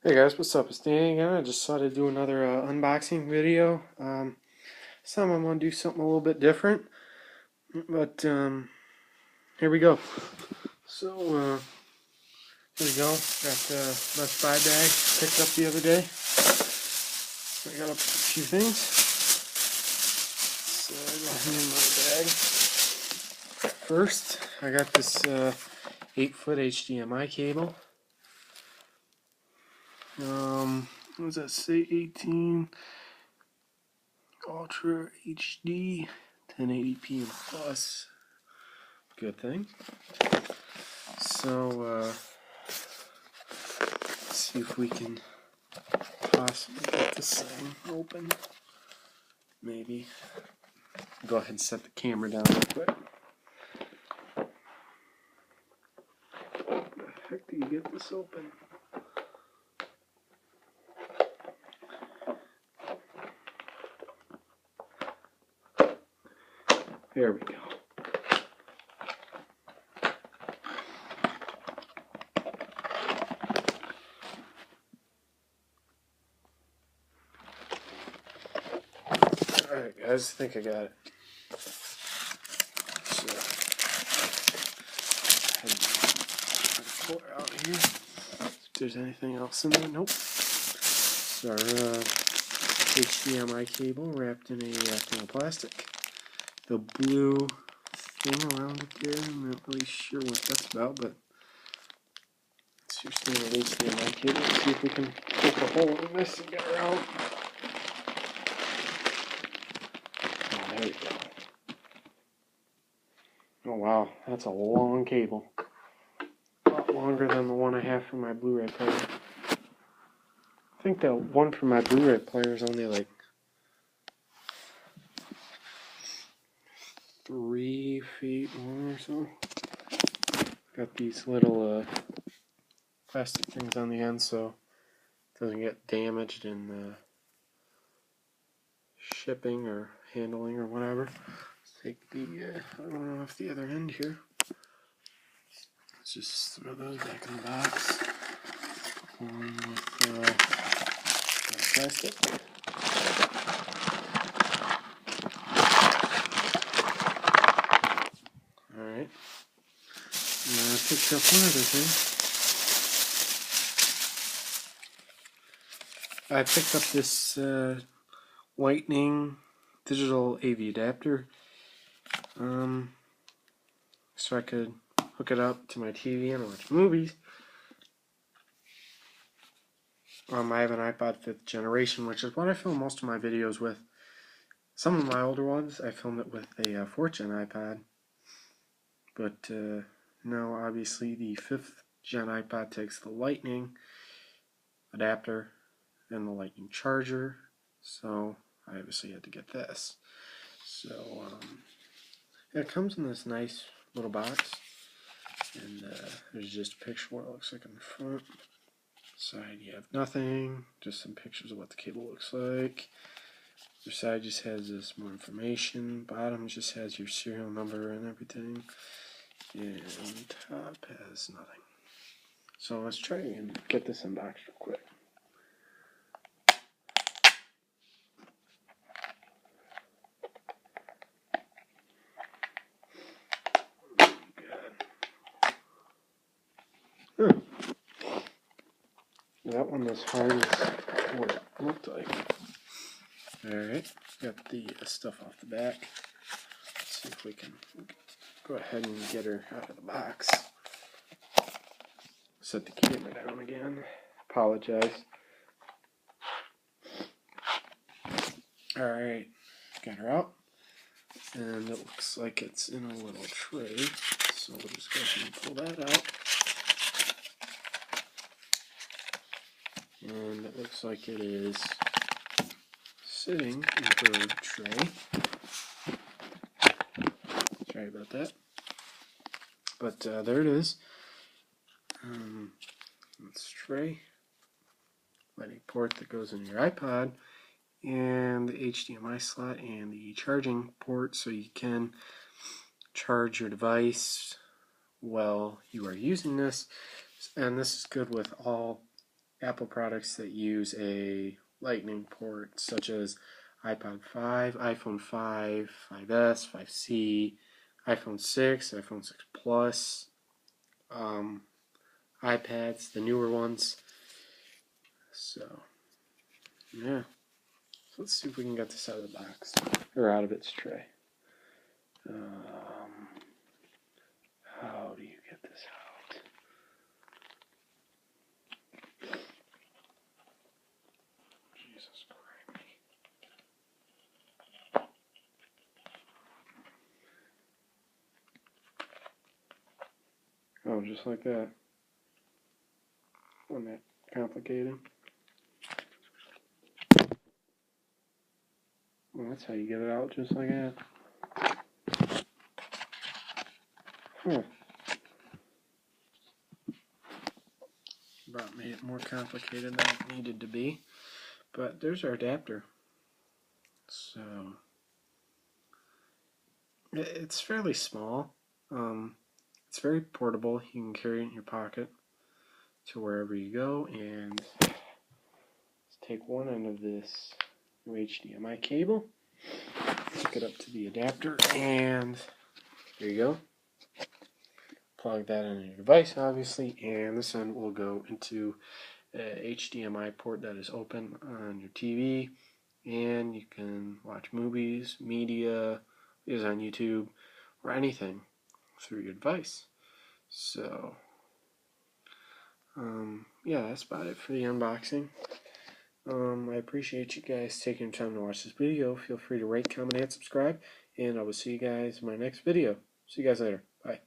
Hey guys, what's up? It's Danny again. I just decided to do another unboxing video. This time I'm going to do something a little bit different, but here we go. So, here we go. Got the Best Buy bag picked up the other day. I got a few things. So, I got in my bag. First, I got this 8-foot HDMI cable. What does that say? 18 Ultra HD 1080p and plus. Good thing. So, let's see if we can possibly get this thing open. Maybe. Go ahead and set the camera down real quick. How the heck do you get this open? There we go. Alright guys, I think I got it. So, pull her out here. If there's anything else in there, nope. It's our HDMI cable wrapped in a thermoplastic. The blue thing around it there, I'm not really sure what that's about, but it's your standard HDMI cable. Let's see if we can poke a hole in this and get her out. Oh, there we go. Oh wow, that's a long cable. A lot longer than the one I have for my Blu-ray player. I think the one for my Blu-ray player is only like 3 feet long or so. Got these little plastic things on the end so it doesn't get damaged in shipping or handling or whatever. Let's take the other one off the other end here. Let's just throw those back in the box. Along with plastic. Alright. I picked up one other thing. I picked up this Lightning digital AV adapter. So I could hook it up to my TV and watch movies. I have an iPod 5th generation, which is what I film most of my videos with. Some of my older ones, I film it with a 4th gen iPod. But now, obviously, the 5th gen iPod takes the Lightning adapter and the Lightning charger. So I obviously had to get this. So it comes in this nice little box. And there's just a picture of what it looks like on the front. Side you have nothing, just some pictures of what the cable looks like. The side just has this more information. Bottom just has your serial number and everything. And top has nothing. So let's try and get this unboxed real quick. Huh. That one was hard as what it looked like. Alright, got the stuff off the back. Let's see if we can go ahead and get her out of the box. Set the camera down again. Apologize. Alright, got her out. And it looks like it's in a little tray. So we'll just go ahead and pull that out. And it looks like it is sitting in her tray. Sorry about that. But there it is. It's a tray. Lightning port that goes in your iPod. And the HDMI slot and the charging port so you can charge your device while you are using this. And this is good with all Apple products that use a lightning port, such as iPod 5, iPhone 5, 5S, 5C, iPhone 6, iPhone 6 Plus, iPads, the newer ones. So, yeah. So let's see if we can get this out of the box, or out of its tray. How do you get this out? Jesus Christ. Oh, just like that. Wasn't that complicated? Well, that's how you get it out, just like that. Huh. About made it more complicated than it needed to be. But there's our adapter. So, it's fairly small. It's very portable. You can carry it in your pocket to wherever you go. And let's take one end of this HDMI cable, hook it up to the adapter, and there you go. Plug that in your device, obviously, and this end will go into a HDMI port that is open on your TV, and you can watch movies, media, videos on YouTube, or anything through your device. So, yeah, that's about it for the unboxing. I appreciate you guys taking the time to watch this video. Feel free to rate, comment, and subscribe, and I will see you guys in my next video. See you guys later. Bye.